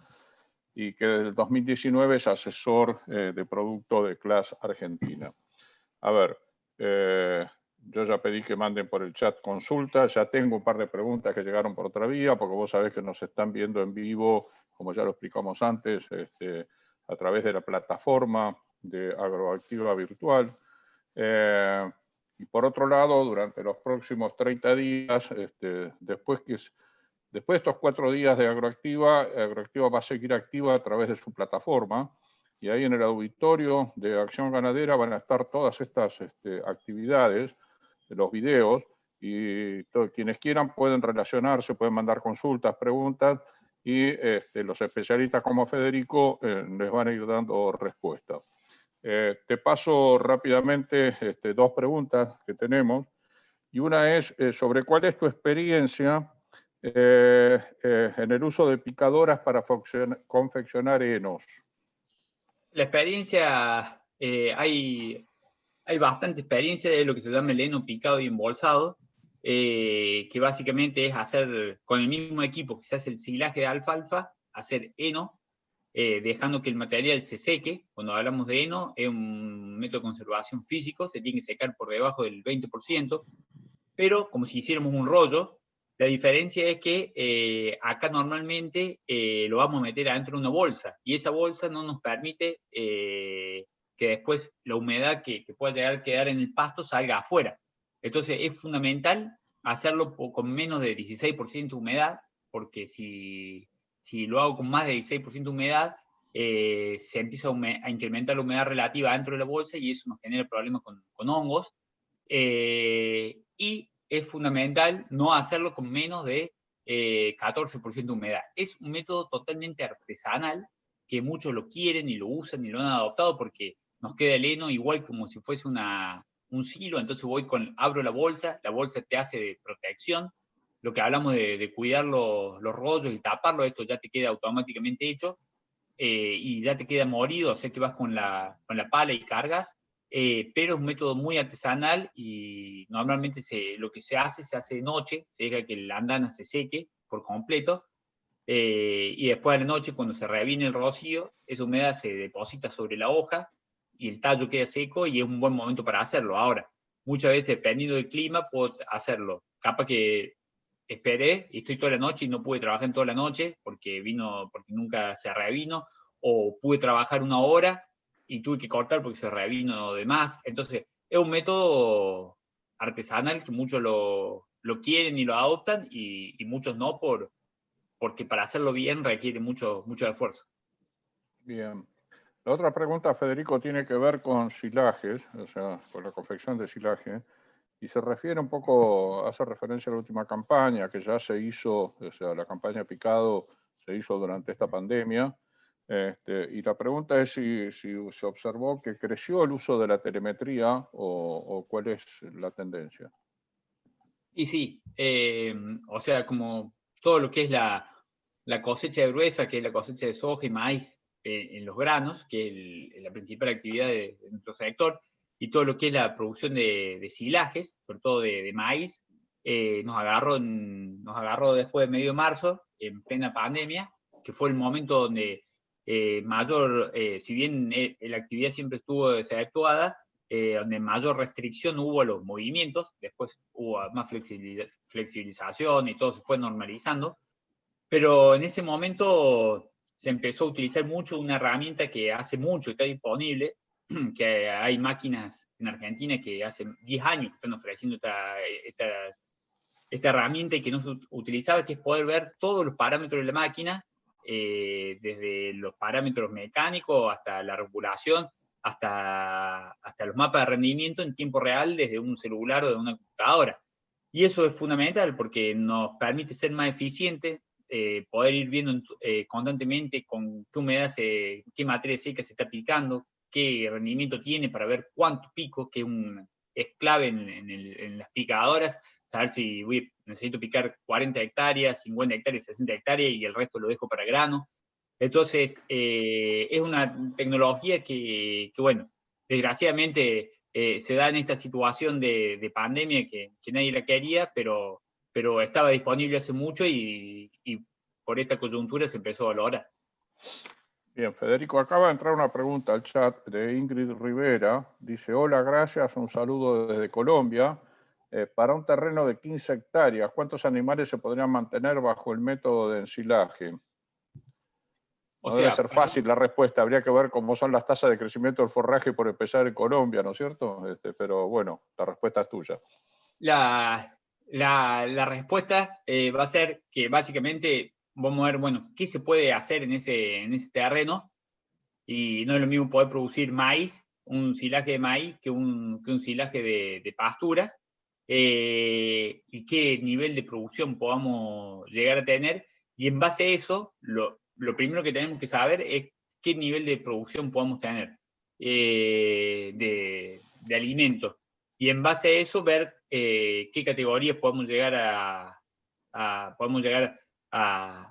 y que desde el 2019 es asesor de producto de CLAS Argentina. A ver, yo ya pedí que manden por el chat consultas, ya tengo un par de preguntas que llegaron por otra vía, porque vos sabés que nos están viendo en vivo, como ya lo explicamos antes, a través de la plataforma de Agroactiva Virtual. Y por otro lado, durante los próximos 30 días, después de estos 4 días de Agroactiva, Agroactiva va a seguir activa a través de su plataforma, y ahí en el auditorio de Acción Ganadera van a estar todas estas actividades, los videos, y quienes quieran pueden relacionarse, pueden mandar consultas, preguntas, y los especialistas como Federico les van a ir dando respuestas. Te paso rápidamente 2 preguntas que tenemos, y una es sobre cuál es tu experiencia en el uso de picadoras para confeccionar henos. La experiencia, hay bastante experiencia de lo que se llama el heno picado y embolsado, que básicamente es hacer con el mismo equipo que se hace el silaje de alfalfa, hacer heno, dejando que el material se seque. Cuando hablamos de heno, es un método de conservación físico, se tiene que secar por debajo del 20%, pero como si hiciéramos un rollo. La diferencia es que acá normalmente lo vamos a meter adentro de una bolsa, y esa bolsa no nos permite que después la humedad que pueda llegar a quedar en el pasto salga afuera. Entonces es fundamental hacerlo con menos de 16% de humedad, porque si lo hago con más de 16% de humedad, se empieza a incrementar la humedad relativa dentro de la bolsa, y eso nos genera problemas con hongos. Y es fundamental no hacerlo con menos de 14% de humedad. Es un método totalmente artesanal, que muchos lo quieren y lo usan y lo han adoptado porque nos queda el heno igual como si fuese un silo. Entonces abro la bolsa te hace de protección. Lo que hablamos de cuidar los rollos y taparlos, esto ya te queda automáticamente hecho, y ya te queda morido, o sea que vas con la pala y cargas. Pero es un método muy artesanal, y normalmente lo que se hace de noche, se deja que la andana se seque por completo, y después de la noche, cuando se reviene el rocío, esa humedad se deposita sobre la hoja y el tallo queda seco, y es un buen momento para hacerlo. Ahora, muchas veces, dependiendo del clima, puedo hacerlo. Capaz que esperé y estoy toda la noche y no pude trabajar en toda la noche porque nunca se revino, o pude trabajar 1 hora y tuve que cortar porque se revino de más. Entonces, es un método artesanal que muchos lo quieren y lo adoptan, y muchos no, porque para hacerlo bien requiere mucho esfuerzo. Bien. La otra pregunta, Federico, tiene que ver con silajes, o sea, con la confección de silaje, y se refiere un poco, hace referencia a la última campaña que ya se hizo, o sea, la campaña Picado se hizo durante esta pandemia, y la pregunta es si se observó que creció el uso de la telemetría o cuál es la tendencia. Y sí, o sea, como todo lo que es la cosecha gruesa, que es la cosecha de soja y maíz en los granos, que es la principal actividad de nuestro sector, y todo lo que es la producción de silajes, sobre todo de maíz, nos agarró después de medio de marzo, en plena pandemia, que fue el momento donde si bien la actividad siempre estuvo desactuada, donde mayor restricción hubo a los movimientos, después hubo más flexibilización y todo se fue normalizando, pero en ese momento se empezó a utilizar mucho una herramienta que hace mucho está disponible, que hay máquinas en Argentina que hace 10 años que están ofreciendo esta herramienta y que no se utilizaba, que es poder ver todos los parámetros de la máquina, desde los parámetros mecánicos hasta la regulación, hasta los mapas de rendimiento en tiempo real desde un celular o de una computadora. Y eso es fundamental porque nos permite ser más eficientes, poder ir viendo constantemente con qué humedad, qué materia seca se está aplicando, qué rendimiento tiene para ver cuánto pico, que es clave en las picadoras, saber si necesito picar 40 hectáreas, 50 hectáreas, 60 hectáreas y el resto lo dejo para grano. Entonces, es una tecnología que bueno, desgraciadamente se da en esta situación de pandemia que nadie la quería, pero estaba disponible hace mucho y por esta coyuntura se empezó a valorar. Bien, Federico, acaba de entrar una pregunta al chat de Ingrid Rivera. Dice, hola, gracias, un saludo desde Colombia. Para un terreno de 15 hectáreas, ¿cuántos animales se podrían mantener bajo el método de ensilaje? No debe ser fácil la respuesta, habría que ver cómo son las tasas de crecimiento del forraje por empezar en Colombia, ¿no es cierto? Pero bueno, la respuesta es tuya. La respuesta va a ser que básicamente vamos a ver, bueno, qué se puede hacer en ese terreno, y no es lo mismo poder producir maíz, un silaje de maíz, que un silaje de pasturas, y qué nivel de producción podamos llegar a tener, y en base a eso, lo primero que tenemos que saber es qué nivel de producción podamos tener de alimentos, y en base a eso ver qué categorías podemos llegar a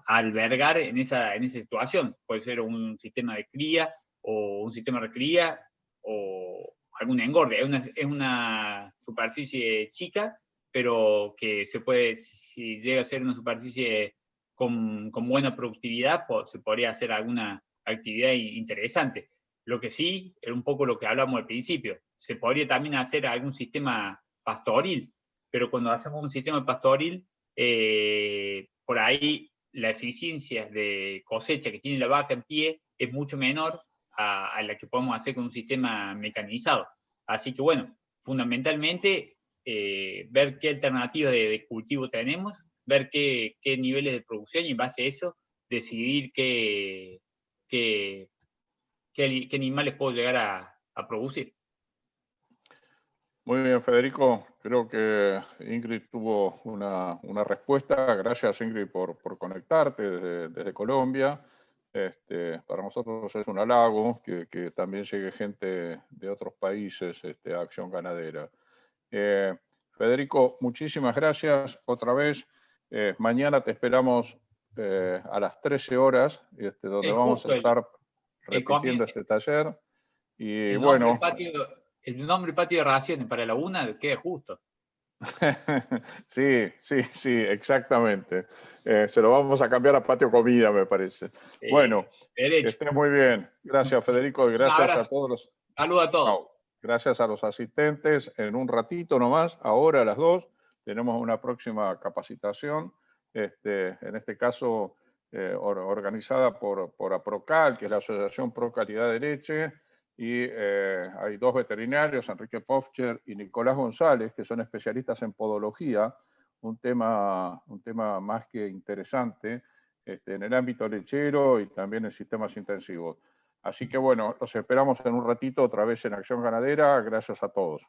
albergar en esa situación. Puede ser un sistema de cría o un sistema de cría o algún engorde. Es una superficie chica, pero que se puede, si llega a ser una superficie con buena productividad, se podría hacer alguna actividad interesante. Lo que sí, es un poco lo que hablamos al principio, se podría también hacer algún sistema pastoril, pero cuando hacemos un sistema pastoril, por ahí la eficiencia de cosecha que tiene la vaca en pie es mucho menor a la que podemos hacer con un sistema mecanizado. Así que bueno, fundamentalmente ver qué alternativas de cultivo tenemos, ver qué niveles de producción y en base a eso decidir qué animales puedo llegar a producir. Muy bien, Federico. Creo que Ingrid tuvo una respuesta. Gracias, Ingrid, por conectarte desde Colombia. Para nosotros es un halago que también llegue gente de otros países a Acción Ganadera. Federico, muchísimas gracias otra vez. Mañana te esperamos a las 13 horas, donde vamos a estar repitiendo este taller. Y el bueno... El nombre patio de raciones para la una queda justo. Sí, exactamente. Se lo vamos a cambiar a patio comida, me parece. Bueno, derecho. que esté muy bien. Gracias, Federico, y gracias a todos los... Saludos a todos. No, gracias a los asistentes. En un ratito nomás, ahora a las 2, tenemos una próxima capacitación, en este caso organizada por APROCAL, que es la Asociación Pro Calidad de Leche, y hay dos veterinarios, Enrique Pofcher y Nicolás González, que son especialistas en podología, un tema más que interesante en el ámbito lechero y también en sistemas intensivos. Así que bueno, los esperamos en un ratito otra vez en Acción Ganadera. Gracias a todos.